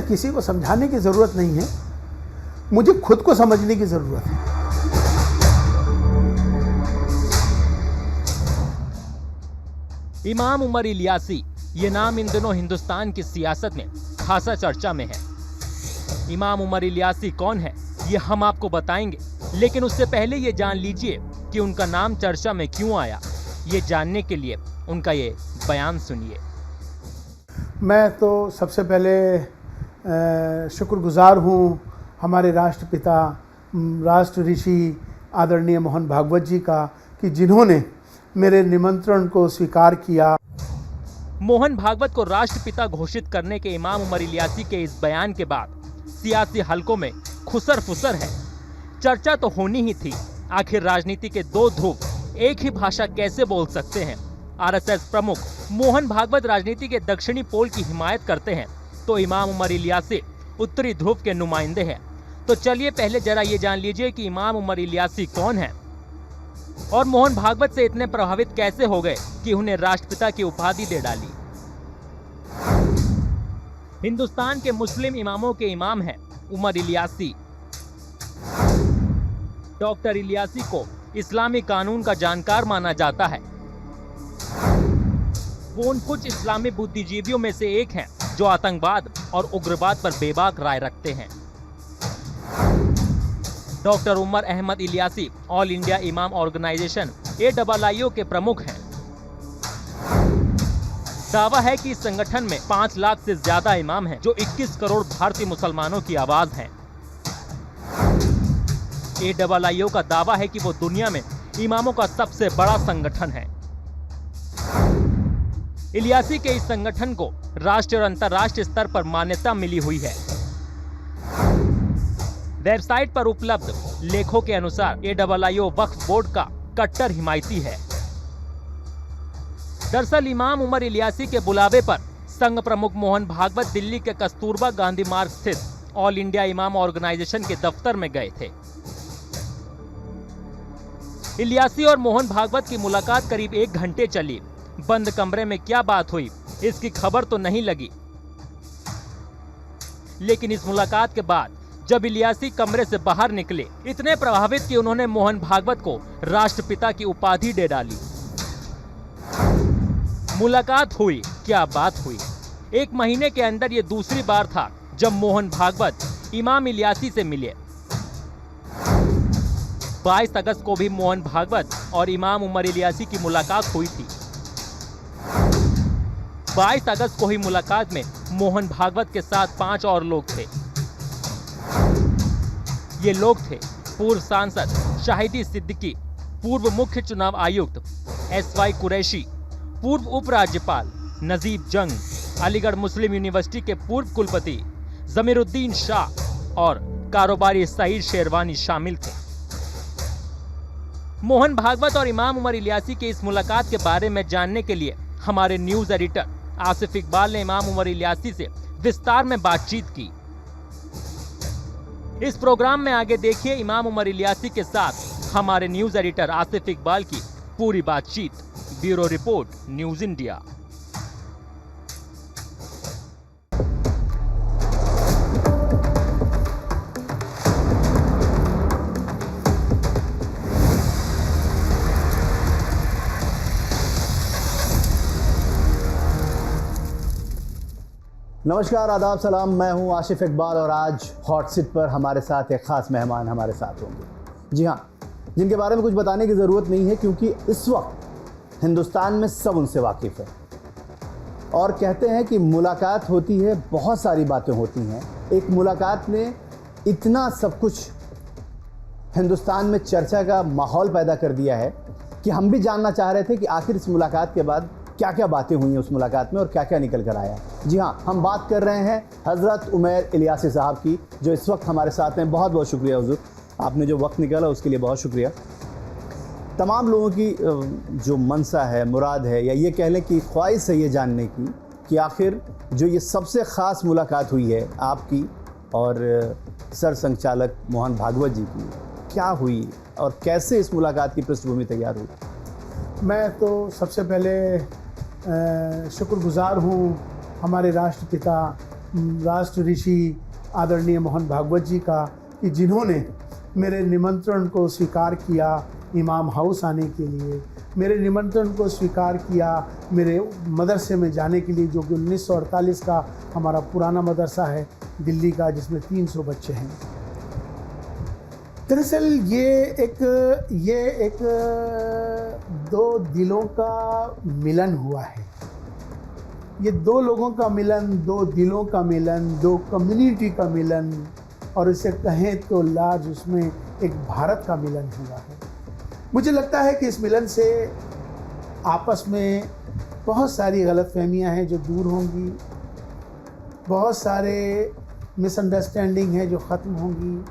किसी को समझाने की ज़रूरत नहीं है, मुझे खुद को समझने की ज़रूरत है। इमाम उमर इलियासी, ये नाम इन दिनों हिंदुस्तान की सियासत में खासा चर्चा में है। इमाम उमर इलियासी कौन है, ये हम आपको बताएंगे, लेकिन उससे पहले ये जान लीजिए कि उनका नाम चर्चा में क्यों आया। ये जानने के लिए उनका ये बयान सुनिए। मैं तो सबसे पहले शुक्रगुजार हूँ हमारे राष्ट्रपिता, राष्ट्र ऋषि आदरणीय मोहन भागवत जी का, कि जिन्होंने मेरे निमंत्रण को स्वीकार किया। मोहन भागवत को राष्ट्रपिता घोषित करने के इमाम उमर इलियासी के इस बयान के बाद सियासी हलकों में खुसर फुसर है। चर्चा तो होनी ही थी, आखिर राजनीति के दो ध्रुव एक ही भाषा कैसे बोल सकते हैं। आरएसएस प्रमुख मोहन भागवत राजनीति के दक्षिणी पोल की हिमायत करते हैं, तो इमाम उमर इलियासी उत्तरी ध्रुव के नुमाइंदे हैं। तो चलिए पहले जरा ये जान लीजिए कि इमाम उमर इलियासी कौन है और मोहन भागवत से इतने प्रभावित कैसे हो गए कि उन्हें राष्ट्रपिता की उपाधि दे डाली। हिंदुस्तान के मुस्लिम इमामों के इमाम हैं उमर इलियासी। डॉक्टर इलियासी को इस्लामी कानून का जानकार माना जाता है। वो उन कुछ इस्लामी बुद्धिजीवियों में से एक हैं जो आतंकवाद और उग्रवाद पर बेबाक राय रखते हैं। Doctor Umar Ahmed Ilyasi all India imam organisation AIIO के प्रमुख हैं। दावा है कि इस संगठन में 5 लाख से ज्यादा इमाम हैं, जो 21 करोड़ भारतीय मुसलमानों की आवाज हैं। AIIO का दावा है कि वो दुनिया में इमामों का सबसे बड़ा संगठन है। इलियासी के इस संगठन को राष्ट्रीय और अंतर्राष्ट्रीय स्तर पर मान्यता मिली हुई है। वेबसाइट पर उपलब्ध लेखों के अनुसार AIIO वक्फ बोर्ड का कट्टर हिमायती है। दरअसल इमाम उमर इलियासी के बुलावे पर संघ प्रमुख मोहन भागवत दिल्ली के कस्तूरबा गांधी मार्ग स्थित ऑल इंडिया इमाम ऑर्गेनाइजेशन के दफ्तर में गए थे। इलियासी और मोहन भागवत की मुलाकात करीब 1 घंटे चली। बंद कमरे में क्या बात हुई, इसकी खबर तो नहीं लगी, लेकिन इस मुलाकात के बाद जब इलियासी कमरे से बाहर निकले, इतने प्रभावित कि उन्होंने मोहन भागवत को राष्ट्रपिता की उपाधि दे डाली। मुलाकात हुई, क्या बात हुई। 1 महीने के अंदर ये दूसरी बार था जब मोहन भागवत इमाम इलियासी से मिले। 22 अगस्त को भी मोहन भागवत और इमाम उमर इलियासी की मुलाकात हुई थी। 22 अगस्त को ही मुलाकात में मोहन भागवत के साथ 5 और लोग थे। ये लोग थे पूर्व सांसद शाहिदी सिद्दीकी, पूर्व मुख्य चुनाव आयुक्त SY कुरैशी, पूर्व उपराज्यपाल नजीब जंग, अलीगढ़ मुस्लिम यूनिवर्सिटी के पूर्व कुलपति जमीरुद्दीन शाह और कारोबारी सईद शेरवानी शामिल थे। मोहन भागवत और इमाम उमर इलियासी की इस मुलाकात के बारे में जानने के लिए हमारे न्यूज एडिटर आसिफ इकबाल ने इमाम उमर इलियासी से विस्तार में बातचीत की। इस प्रोग्राम में आगे देखिए इमाम उमर इलियासी के साथ हमारे न्यूज एडिटर आसिफ इकबाल की पूरी बातचीत। Bureau report, news India. नमस्कार, आदाब, सलाम। मैं हूं आसिफ इकबाल और आज हॉट सीट पर हमारे साथ एक ख़ास मेहमान हमारे साथ होंगे। जी हाँ, जिनके बारे में कुछ बताने की ज़रूरत नहीं है, क्योंकि इस वक्त हिंदुस्तान में सब उनसे वाकिफ़ है। और कहते हैं कि मुलाकात होती है, बहुत सारी बातें होती हैं। एक मुलाकात ने इतना सब कुछ हिंदुस्तान में चर्चा का माहौल पैदा कर दिया है कि हम भी जानना चाह रहे थे कि आखिर इस मुलाकात के बाद क्या क्या बातें हुई हैं उस मुलाकात में और क्या क्या निकल कर आया। जी हाँ, हम बात कर रहे हैं हज़रत उमर इलियासी साहब की, जो इस वक्त हमारे साथ हैं। बहुत बहुत शुक्रिया हुजूर, आपने जो वक्त निकाला उसके लिए बहुत शुक्रिया। तमाम लोगों की जो मनसा है, मुराद है, या ये कह लें कि ख्वाहिश है ये जानने की कि आखिर जो ये सबसे ख़ास मुलाकात हुई है आपकी और सर संचालक मोहन भागवत जी की, क्या हुई और कैसे इस मुलाकात की पृष्ठभूमि तैयार हुई। मैं तो सबसे पहले शुक्रगुजार हूँ हमारे राष्ट्रपिता, राष्ट्र ऋषि आदरणीय मोहन भागवत जी का, कि जिन्होंने मेरे निमंत्रण को स्वीकार किया इमाम हाउस आने के लिए, मेरे निमंत्रण को स्वीकार किया मेरे मदरसे में जाने के लिए, जो कि 1948 का हमारा पुराना मदरसा है दिल्ली का, जिसमें 300 बच्चे हैं। दरअसल ये एक दो दिलों का मिलन हुआ है। ये दो लोगों का मिलन, दो दिलों का मिलन, दो कम्युनिटी का मिलन, और इसे कहें तो लार्ज उसमें एक भारत का मिलन हुआ है। मुझे लगता है कि इस मिलन से आपस में बहुत सारी गलतफहमियां हैं जो दूर होंगी, बहुत सारे मिसअंडरस्टैंडिंग हैं जो ख़त्म होंगी,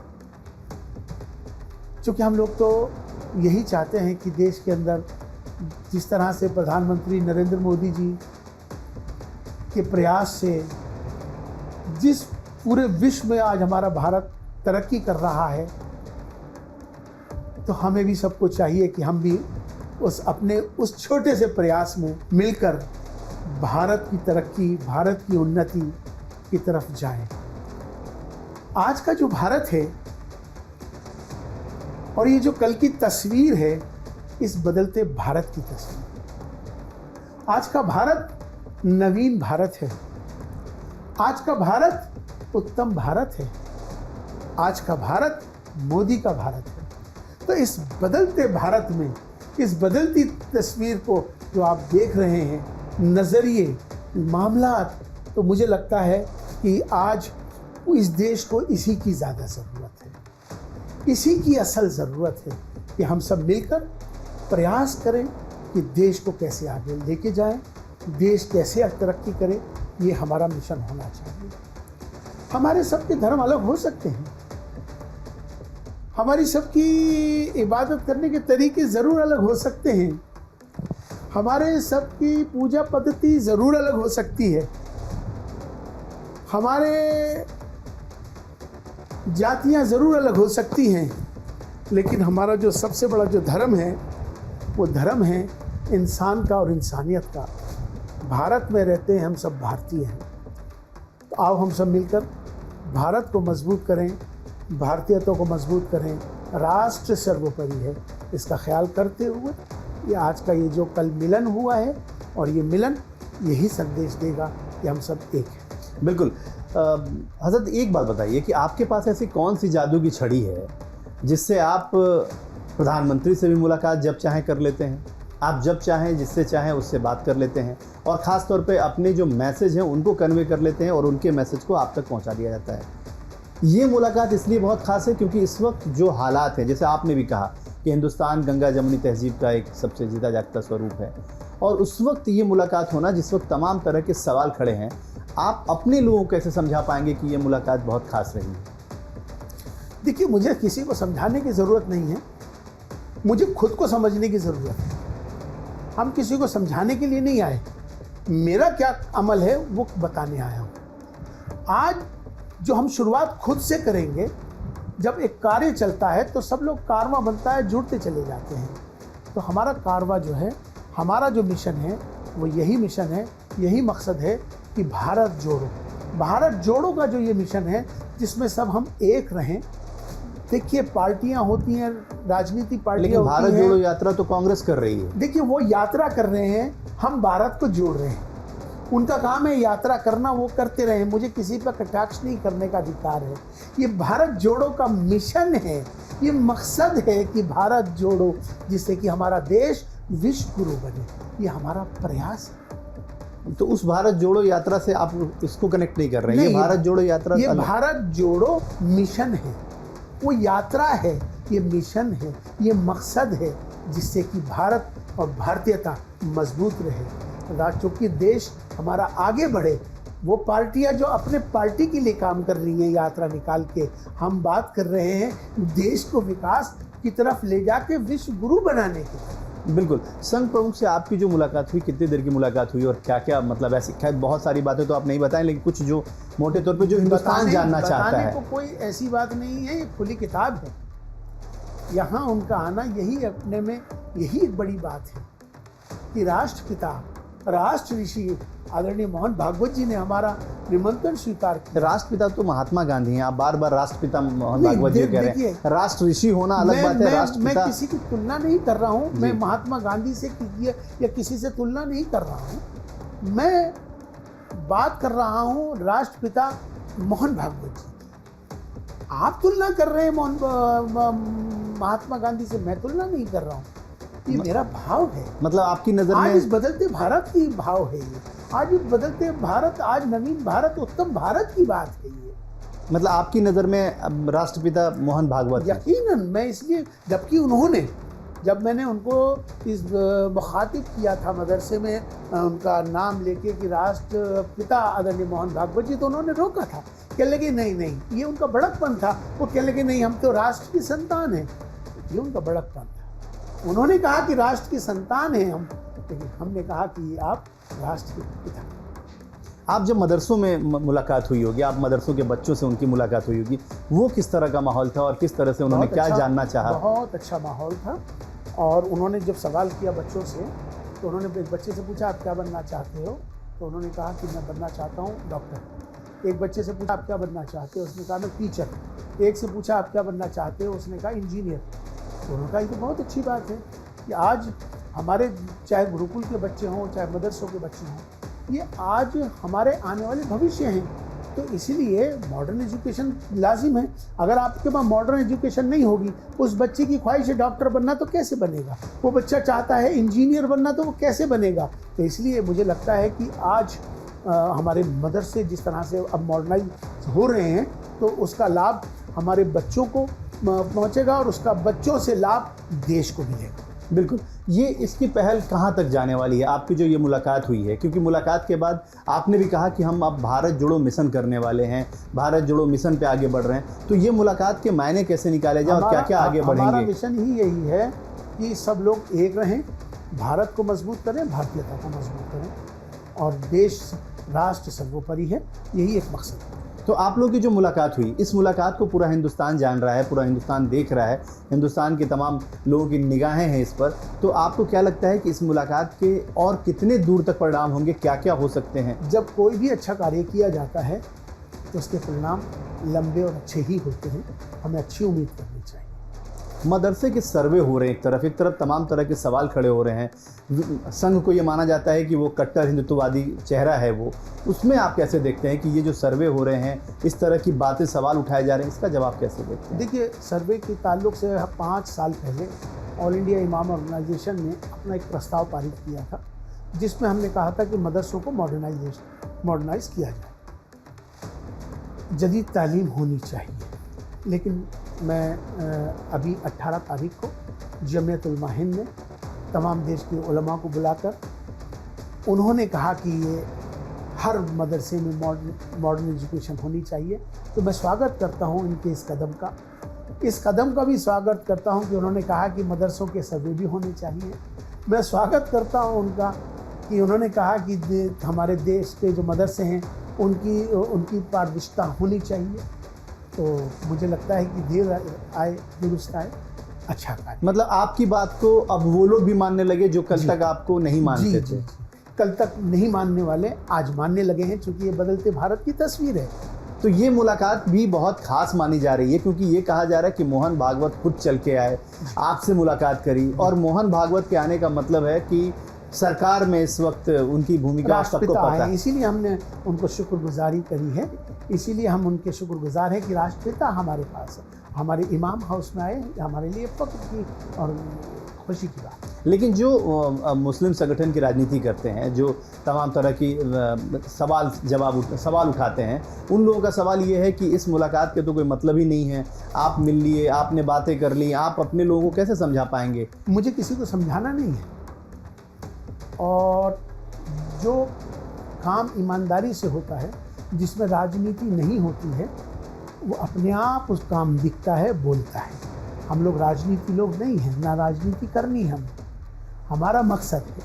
क्योंकि हम लोग तो यही चाहते हैं कि देश के अंदर जिस तरह से प्रधानमंत्री नरेंद्र मोदी जी के प्रयास से जिस पूरे विश्व में आज हमारा भारत तरक्की कर रहा है, तो हमें भी सबको चाहिए कि हम भी उस छोटे से प्रयास में मिलकर भारत की तरक्की, भारत की उन्नति की तरफ जाएं। आज का जो भारत है और ये जो कल की तस्वीर है, इस बदलते भारत की तस्वीर। आज का भारत नवीन भारत है, आज का भारत उत्तम भारत है, आज का भारत मोदी का भारत है। तो इस बदलते भारत में, इस बदलती तस्वीर को जो आप देख रहे हैं, नज़रिए, मामलात, तो मुझे लगता है कि आज इस देश को इसी की ज़्यादा ज़रूरत है, इसी की असल ज़रूरत है कि हम सब मिलकर प्रयास करें कि देश को कैसे आगे लेके जाएं, देश कैसे तरक्की करे। ये हमारा मिशन होना चाहिए। हमारे सबके धर्म अलग हो सकते हैं, हमारी सबकी इबादत करने के तरीके ज़रूर अलग हो सकते हैं, हमारे सबकी पूजा पद्धति ज़रूर अलग हो सकती है, हमारे जातियां ज़रूर अलग हो सकती हैं, लेकिन हमारा जो सबसे बड़ा जो धर्म है, वो धर्म है इंसान का और इंसानियत का। भारत में रहते हैं हम सब भारतीय हैं। तो आओ हम सब मिलकर भारत को मजबूत करें, भारतीयता को मजबूत करें। राष्ट्र सर्वोपरि है, इसका ख्याल करते हुए ये आज का ये जो कल मिलन हुआ है, और ये मिलन यही संदेश देगा कि हम सब एक हैं। बिल्कुल। हज़रत एक बात बताइए कि आपके पास ऐसी कौन सी जादू की छड़ी है जिससे आप प्रधानमंत्री से भी मुलाकात जब चाहें कर लेते हैं, आप जब चाहें जिससे चाहें उससे बात कर लेते हैं, और ख़ास तौर पे अपने जो मैसेज हैं उनको कन्वे कर लेते हैं और उनके मैसेज को आप तक पहुंचा दिया जाता है। ये मुलाकात इसलिए बहुत ख़ास है क्योंकि इस वक्त जो हालात हैं, जैसे आपने भी कहा कि हिंदुस्तान गंगा जमुनी तहजीब का एक सबसे जीता जागता स्वरूप है, और उस वक्त ये मुलाकात होना जिस वक्त तमाम तरह के सवाल खड़े हैं, आप अपने लोगों को कैसे समझा पाएंगे कि ये मुलाकात बहुत ख़ास रही है? देखिए, मुझे किसी को समझाने की ज़रूरत नहीं है, मुझे खुद को समझने की ज़रूरत है। हम किसी को समझाने के लिए नहीं आए, मेरा क्या अमल है वो बताने आया हूँ। आज जो हम शुरुआत खुद से करेंगे, जब एक कार्य चलता है तो सब लोग कारवां बनता है, जुड़ते चले जाते हैं। तो हमारा कारवां जो है, हमारा जो मिशन है, वो यही मिशन है, यही मकसद है कि भारत जोड़ो। भारत जोड़ो का जो ये मिशन है, जिसमें सब हम एक रहें। देखिए, पार्टियां होती हैं, राजनीति पार्टियां लेकिन होती हैं। भारत जोड़ो यात्रा तो कांग्रेस कर रही है। देखिए, वो यात्रा कर रहे हैं, हम भारत को जोड़ रहे हैं। उनका काम है यात्रा करना, वो करते रहे, मुझे किसी पर कटाक्ष नहीं करने का अधिकार है। ये भारत जोड़ो का मिशन है, ये मकसद है कि भारत जोड़ो, जिससे कि हमारा देश विश्व गुरु बने। ये हमारा प्रयास है। तो उस भारत जोड़ो यात्रा से आप इसको कनेक्ट नहीं कर रहे हैं? ये भारत जोड़ो यात्रा, ये भारत जोड़ो मिशन है, वो यात्रा है, ये मिशन है, ये मकसद है, जिससे कि भारत और भारतीयता मजबूत रहे, चूँकि देश हमारा आगे बढ़े। वो पार्टियां जो अपने पार्टी के लिए काम कर रही हैं यात्रा निकाल के, हम बात कर रहे हैं देश को विकास की तरफ ले जाके विश्व गुरु बनाने की। बिल्कुल। संघ प्रमुख से आपकी जो मुलाकात हुई, कितनी देर की मुलाकात हुई, और क्या क्या मतलब ऐसी, खैर बहुत सारी बातें तो आप नहीं बताएं, लेकिन कुछ जो मोटे तौर पे जो हिंदुस्तान जानना चाहता है। को कोई ऐसी बात नहीं है, ये खुली किताब है। यहाँ उनका आना यही अपने में यही एक बड़ी बात है कि राष्ट्रपिता राष्ट्र ऋषि आदरणीय मोहन भागवत जी ने हमारा निमंत्रण स्वीकार किया। राष्ट्रपिता तो महात्मा गांधी हैं, आप बार बार राष्ट्रपिता मोहन नहीं, भागवत जी कह रहे देखिए, हैं। राष्ट्र ऋषि होना अलग बात है, मैं राष्ट्रपिता। किसी की तुलना नहीं कर रहा हूँ, मैं जी। महात्मा गांधी से या किसी से तुलना नहीं कर रहा हूँ। मैं बात कर रहा हूँ राष्ट्रपिता मोहन भागवत जी। आप तुलना कर रहे हैं महात्मा गांधी से, मैं तुलना नहीं कर रहा हूँ। ये मेरा भाव है। मतलब आपकी नजर आज में इस बदलते भारत की भाव है ये। आज इस बदलते भारत, आज नवीन भारत, उत्तम भारत की बात है ये। मतलब आपकी नज़र में अब राष्ट्रपिता मोहन भागवत हैं। यकीनन मैं इसलिए, जबकि उन्होंने, जब मैंने उनको इस मुखातिब किया था मदरसे में उनका नाम लेके कि राष्ट्रपिता आदरणीय मोहन भागवत जी, तो उन्होंने रोका था। कह लगे नहीं, ये उनका बड़कपन था। वो कह लगे नहीं, हम तो राष्ट्र की संतान हैं। ये उनका बड़कपन था। उन्होंने कहा कि राष्ट्र की संतान हैं हम, लेकिन हमने कहा कि आप राष्ट्र के पिता। आप जब मदरसों में मुलाकात हुई होगी, आप मदरसों के बच्चों से उनकी मुलाकात हुई होगी, वो किस तरह का माहौल था और किस तरह से उन्होंने क्या जानना चाहा? बहुत अच्छा माहौल था। और उन्होंने जब सवाल किया बच्चों से, तो उन्होंने एक बच्चे से पूछा आप क्या बनना चाहते हो, तो उन्होंने कहा कि मैं बनना चाहता हूँ डॉक्टर। एक बच्चे से पूछा आप क्या बनना चाहते हो, उसने कहा मैं टीचर। एक से पूछा आप क्या बनना चाहते हो, उसने कहा इंजीनियर। तो उन्होंने कहा ये तो बहुत अच्छी बात है कि आज हमारे, चाहे गुरुकुल के बच्चे हों, चाहे मदरसों के बच्चे हों, ये आज हमारे आने वाले भविष्य हैं। तो इसीलिए मॉडर्न एजुकेशन लाजिम है। अगर आपके पास मॉडर्न एजुकेशन नहीं होगी, उस बच्चे की ख्वाहिश है डॉक्टर बनना, तो कैसे बनेगा? वो बच्चा चाहता है इंजीनियर बनना, तो वो कैसे बनेगा? तो इसलिए मुझे लगता है कि आज हमारे मदरसे जिस तरह से अब मॉडर्नाइज हो रहे हैं, तो उसका लाभ हमारे बच्चों को पहुंचेगा और उसका बच्चों से लाभ देश को मिलेगा। बिल्कुल। ये इसकी पहल कहाँ तक जाने वाली है, आपकी जो ये मुलाकात हुई है? क्योंकि मुलाकात के बाद आपने भी कहा कि हम अब भारत जोड़ो मिशन करने वाले हैं, भारत जोड़ो मिशन पे आगे बढ़ रहे हैं। तो ये मुलाकात के मायने कैसे निकाले जाए और क्या क्या आगे बढ़ेंगे? हमारा मिशन ही यही है कि सब लोग एक रहें, भारत को मजबूत करें, भारतीयता को मजबूत करें, और देश राष्ट्र सर्वोपरि है। यही एक मकसद है। तो आप लोगों की जो मुलाकात हुई, इस मुलाकात को पूरा हिंदुस्तान जान रहा है, पूरा हिंदुस्तान देख रहा है, हिंदुस्तान के तमाम लोगों की निगाहें हैं इस पर। तो आपको क्या लगता है कि इस मुलाकात के और कितने दूर तक परिणाम होंगे, क्या क्या हो सकते हैं? जब कोई भी अच्छा कार्य किया जाता है तो उसके परिणाम लंबे और अच्छे ही होते हैं। हमें अच्छी उम्मीद करनी चाहिए। मदरसे के सर्वे हो रहे हैं, एक तरफ तमाम तरह के सवाल खड़े हो रहे हैं। संघ को ये माना जाता है कि वो कट्टर हिंदुत्ववादी चेहरा है वो, उसमें आप कैसे देखते हैं कि ये जो सर्वे हो रहे हैं, इस तरह की बातें, सवाल उठाए जा रहे हैं, इसका जवाब कैसे देखते हैं? देखिए, सर्वे के ताल्लुक से 5 साल पहले ऑल इंडिया इमाम ऑर्गेनाइजेशन ने अपना एक प्रस्ताव पारित किया था, जिसमें हमने कहा था कि मदरसों को मॉडर्नाइज किया जाए, जदीद तालीम होनी चाहिए। लेकिन मैं अभी 18 तारीख को जमीयत उलमा हिंद ने तमाम देश के उलमा को बुलाकर उन्होंने कहा कि ये हर मदरसे में मॉडर्न एजुकेशन होनी चाहिए। तो मैं स्वागत करता हूँ इनके इस कदम का भी स्वागत करता हूँ कि उन्होंने कहा कि मदरसों के सर्वे भी होने चाहिए। मैं स्वागत करता हूँ उनका कि उन्होंने कहा कि हमारे देश के जो मदरसे हैं उनकी पारदर्शिता होनी चाहिए। तो मुझे लगता है कि देर आए दुरुस्त आए, अच्छा कार्य। मतलब आपकी बात को अब वो लोग भी मानने लगे जो कल तक आपको नहीं मानते थे। कल तक नहीं मानने वाले आज मानने लगे हैं, क्योंकि ये बदलते भारत की तस्वीर है। तो ये मुलाकात भी बहुत खास मानी जा रही है, क्योंकि ये कहा जा रहा है कि मोहन भागवत खुद चल के आए, आपसे मुलाकात करी, और मोहन भागवत के आने का मतलब है कि सरकार में इस वक्त उनकी भूमिका सबको पता है। इसीलिए हमने उनको शुक्रगुजारी करी है, इसीलिए हम उनके शुक्रगुजार हैं कि राष्ट्रपिता हमारे पास है, हमारे इमाम हाउस में आए, हमारे लिए फख्र की और खुशी की बात। लेकिन जो मुस्लिम संगठन की राजनीति करते हैं, जो तमाम तरह की सवाल उठाते हैं, उन लोगों का सवाल ये है कि इस मुलाकात के तो कोई मतलब ही नहीं है। आप मिल लिए, आपने बातें कर ली, आप अपने लोगों को कैसे समझा पाएंगे? मुझे किसी को समझाना नहीं है, और जो काम ईमानदारी से होता है, जिसमें राजनीति नहीं होती है, वो अपने आप उस काम दिखता है, बोलता है। हम लोग राजनीति लोग नहीं हैं, ना राजनीति करनी है। हमारा मकसद है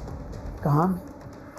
काम है,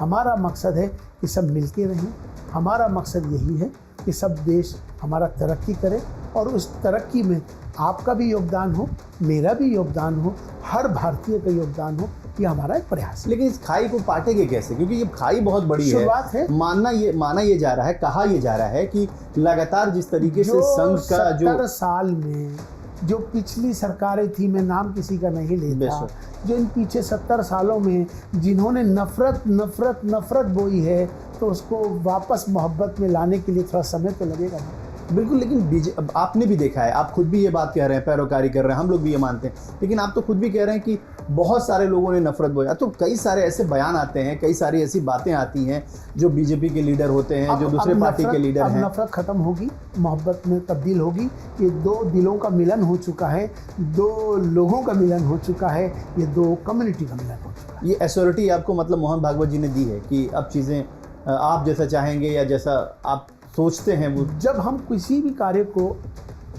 हमारा मकसद है कि सब मिलके रहें, हमारा मकसद यही है कि सब देश हमारा तरक्की करे, और उस तरक्की में आपका भी योगदान हो, मेरा भी योगदान हो, हर भारतीय का योगदान हो, ये हमारा एक प्रयास है। लेकिन इस खाई को पाटेंगे कैसे, क्योंकि ये खाई बहुत बड़ी शुरुआत है। माना ये जा रहा है, कहा ये जा रहा है कि लगातार जिस तरीके से संघ का जो 70 साल में जो पिछली सरकारें थी, मैं नाम किसी का नहीं लेता, जो इन पीछे 70 सालों में जिन्होंने नफरत नफरत नफरत बोई है, तो उसको वापस मोहब्बत में लाने के लिए थोड़ा समय तो लगेगा ना। बिल्कुल, लेकिन अब आपने भी देखा है, आप खुद भी ये बात कह रहे हैं, पैरोकारी कर रहे हैं, हम लोग भी ये मानते हैं, लेकिन आप तो खुद भी कह रहे हैं कि बहुत सारे लोगों ने नफरत बोया। तो कई सारे ऐसे बयान आते हैं, कई सारी ऐसी बातें आती हैं जो बीजेपी के लीडर होते हैं, जो दूसरे पार्टी के लीडर हैं। नफरत खत्म होगी, मोहब्बत में तब्दील होगी। ये दो दिलों का मिलन हो चुका है, दो लोगों का मिलन हो चुका है, ये दो कम्युनिटी का मिलन हो चुका है। ये एश्योरिटी आपको मतलब मोहन भागवत जी ने दी है कि अब चीज़ें आप जैसा चाहेंगे या जैसा आप सोचते हैं वो। जब हम किसी भी कार्य को,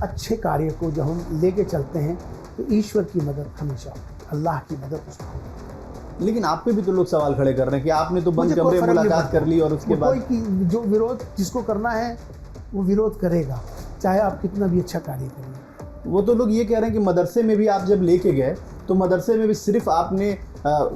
अच्छे कार्य को जब हम लेके चलते हैं, तो ईश्वर की मदद हमेशा, अल्लाह की मदद उसमें होगी। लेकिन आप पे भी तो लोग सवाल खड़े कर रहे हैं कि आपने तो बंद कमरे मुलाकात कर ली और उसके बाद कोई जो विरोध जिसको करना है वो विरोध करेगा, चाहे आप कितना भी अच्छा कार्य करें। वो तो लोग ये कह रहे हैं कि मदरसे में भी आप जब लेके गए तो मदरसे में भी सिर्फ आपने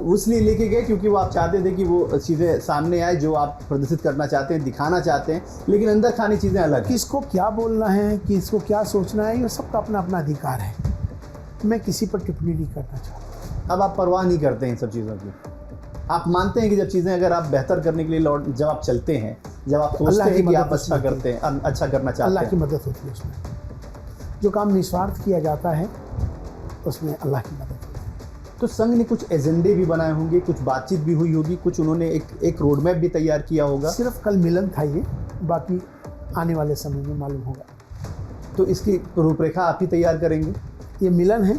उसलिए लेके गए क्योंकि वो आप चाहते थे कि वो चीज़ें सामने आए जो आप प्रदर्शित करना चाहते हैं, दिखाना चाहते हैं, लेकिन अंदर खानी चीज़ें अलग हैं। किसको क्या बोलना है, किसको क्या सोचना है, ये सबका अपना अपना अधिकार है। मैं किसी पर टिप्पणी नहीं करना चाहता। अब आप परवाह नहीं करते हैं इन सब चीज़ों की। आप मानते हैं कि जब चीज़ें अगर आप बेहतर करने के लिए जब आप चलते हैं, जब आप सोचते हैं कि आप अच्छा करते हैं, अच्छा करना चाहते हैं, अल्लाह की मदद होती है उसमें। जो काम निस्वार्थ किया जाता है उसमें अल्लाह की मदद होती है। तो संघ ने कुछ एजेंडे भी बनाए होंगे, कुछ बातचीत भी हुई होगी, कुछ उन्होंने एक रोड मैप भी तैयार किया होगा। सिर्फ कल मिलन था ये, बाकी आने वाले समय में मालूम होगा। तो इसकी रूपरेखा आप ही तैयार करेंगे? ये मिलन है,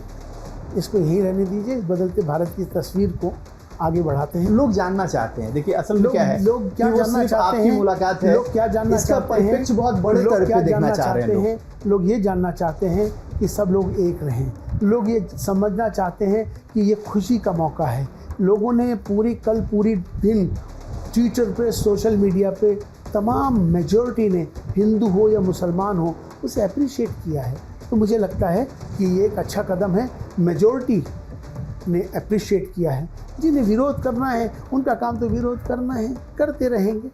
इसको यहीं रहने दीजिए। इस बदलते भारत की तस्वीर को आगे बढ़ाते हैं। लोग जानना चाहते हैं, देखिए असल में क्या है, लोग क्या जानना चाहते हैं, मुलाकात है, लोग क्या जानना चाहते हैं, बहुत बड़े स्तर पे देखना चाह रहे हैं। लोग ये जानना चाहते हैं कि सब लोग एक रहें। लोग ये समझना चाहते हैं कि ये खुशी का मौका है। लोगों ने पूरी दिन ट्विटर पे, सोशल मीडिया पे, तमाम मेजॉरिटी ने, हिंदू हो या मुसलमान हो, उसे अप्रिशिएट किया है। तो मुझे लगता है कि ये एक अच्छा कदम है। मेजॉरिटी ने अप्रिशिएट किया है। जिन्हें विरोध करना है उनका काम तो विरोध करना है, करते रहेंगे।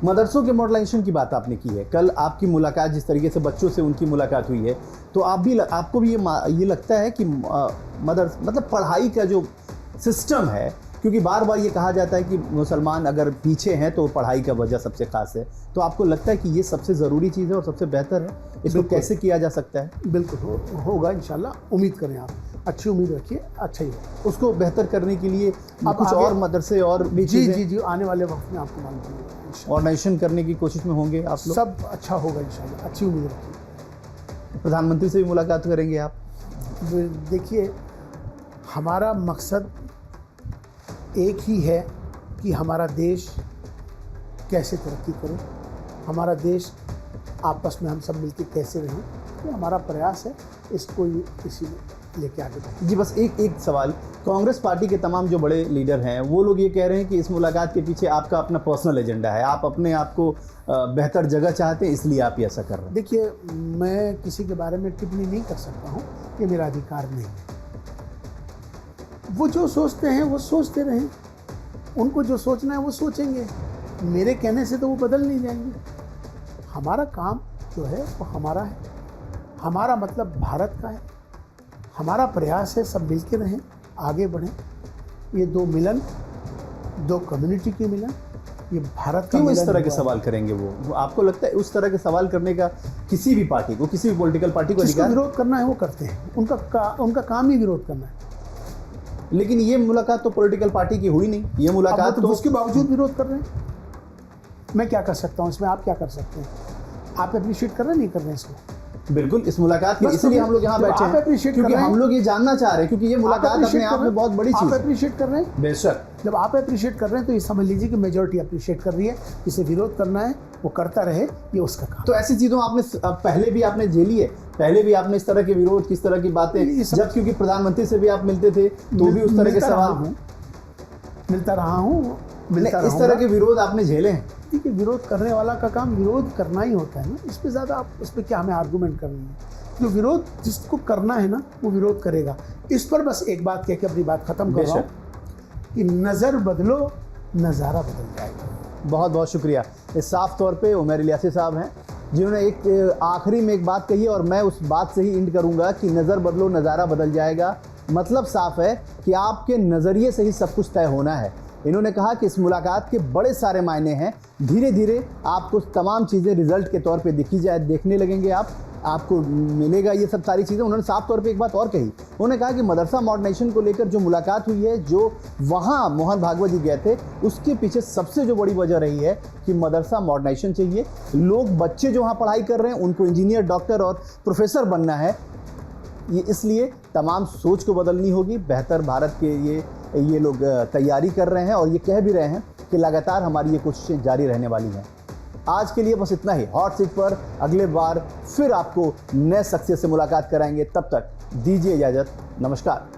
मदरसों के मॉडलाइजेशन की बात आपने की है। कल आपकी मुलाकात जिस तरीके से बच्चों से उनकी मुलाकात हुई है, तो आपको भी ये लगता है कि मतलब पढ़ाई का जो सिस्टम है, क्योंकि बार बार ये कहा जाता है कि मुसलमान अगर पीछे हैं तो पढ़ाई का वजह सबसे खास है, तो आपको लगता है कि ये सबसे ज़रूरी चीज़ है और सबसे बेहतर है? इसको कैसे किया जा सकता है? बिल्कुल होगा इंशाल्लाह। उम्मीद करें, आप अच्छी उम्मीद रखिए, अच्छा ही होगा। उसको बेहतर करने के लिए कुछ और मदरसे और भी जी आने वाले वक्त में आपको मालूम होगा। ऑर्गेनाइजेशन करने की कोशिश में होंगे आप लोग? सब अच्छा होगा इंशाल्लाह, अच्छी उम्मीद रखिए। प्रधानमंत्री से भी मुलाकात करेंगे आप? देखिए, हमारा मकसद एक ही है कि हमारा देश कैसे तरक्की करे, हमारा देश आपस में हम सब मिलकर कैसे रहें, ये हमारा प्रयास है। इसको इसी में लेके आगे बढ़ें। जी, बस एक सवाल। कांग्रेस पार्टी के तमाम जो बड़े लीडर हैं वो लोग ये कह रहे हैं कि इस मुलाकात के पीछे आपका अपना पर्सनल एजेंडा है, आप अपने आप को बेहतर जगह चाहते हैं, इसलिए आप ये ऐसा कर रहे हैं। देखिए, मैं किसी के बारे में टिप्पणी नहीं कर सकता हूँ, ये मेरा अधिकार नहीं है। वो जो सोचते हैं वो सोचते रहें, उनको जो सोचना है वो सोचेंगे। मेरे कहने से तो वो बदल नहीं जाएंगे। हमारा काम जो है वो हमारा है, हमारा मतलब भारत का है। हमारा प्रयास है सब मिल के रहें, आगे बढ़ें। ये दो मिलन, दो कम्युनिटी के मिलन, ये भारत का क्यों इस तरह के सवाल करेंगे? वो आपको लगता है उस तरह के सवाल करने का किसी भी पार्टी को, किसी भी पॉलिटिकल पार्टी को जिसको विरोध करना है वो करते हैं, उनका काम ही विरोध करना है। लेकिन ये मुलाकात तो पॉलिटिकल पार्टी की हुई नहीं, ये मुलाकात तो उसके बावजूद विरोध कर रहे हैं। मैं क्या कर सकता हूँ इसमें, आप क्या कर सकते हैं? आप अप्रिशिएट कर रहे हैं, नहीं कर रहे हैं इसको? बिल्कुल, इस मुलाकात के इसलिए हम लोग यहाँ बैठे हैं, क्योंकि हम लोग ये जानना चाह रहे हैं, क्योंकि ये मुलाकात अपने आप में बहुत बड़ी चीज़ है। आप अप्रिशिएट कर रहे हैं, बेशक। जब आप अप्रिशिएट कर रहे हैं तो ये समझ लीजिए कि मेजॉरिटी अप्रिशिएट कर रही है। जिसे विरोध करना है वो करता रहे, ये उसका काम। तो ऐसी चीज़ों आपने पहले भी आपने झेली है, पहले भी आपने इस तरह के विरोध, किस तरह की बातें, जब क्योंकि प्रधानमंत्री से भी आप मिलते थे तो भी उस तरह के सवाल मिलता रहा हूँ, इस तरह के विरोध आपने झेले हैं। ठीक है, विरोध करने वाला का काम विरोध करना ही होता है ना, इस पर ज़्यादा आप उस पर क्या हमें आर्गूमेंट करनी है। जो विरोध जिसको करना है ना वो विरोध करेगा। इस पर बस एक बात कह के अपनी बात खत्म कर रहा हूँ कि नज़र बदलो, नज़ारा बदल जाएगा। बहुत बहुत शुक्रिया। इस साफ तौर पे उमर इलियासी साहब हैं जिन्होंने एक आखिरी में एक बात कही और मैं उस बात से ही इंड करूंगा कि नज़र बदलो नज़ारा बदल जाएगा। मतलब साफ है कि आपके नज़रिए से ही सब कुछ तय होना है। इन्होंने कहा कि इस मुलाकात के बड़े सारे मायने हैं। धीरे धीरे आपको तमाम चीज़ें रिजल्ट के तौर पे देखने लगेंगे, आपको मिलेगा ये सब सारी चीज़ें। उन्होंने साफ तौर पे एक बात और कही, उन्होंने कहा कि मदरसा मॉडर्नाइजेशन को लेकर जो मुलाकात हुई है, जो वहाँ मोहन भागवत जी गए थे, उसके पीछे सबसे जो बड़ी वजह रही है कि मदरसा मॉडर्नाइजेशन चाहिए। लोग, बच्चे जो वहाँ पढ़ाई कर रहे हैं उनको इंजीनियर, डॉक्टर और प्रोफेसर बनना है। ये इसलिए तमाम सोच को बदलनी होगी। बेहतर भारत के ये लोग तैयारी कर रहे हैं और ये कह भी रहे हैं कि लगातार हमारी ये कोशिशें जारी रहने वाली हैं। आज के लिए बस इतना ही। हॉट सीट पर अगले बार फिर आपको नए शख्सियत से मुलाकात कराएंगे। तब तक दीजिए इजाज़त। नमस्कार।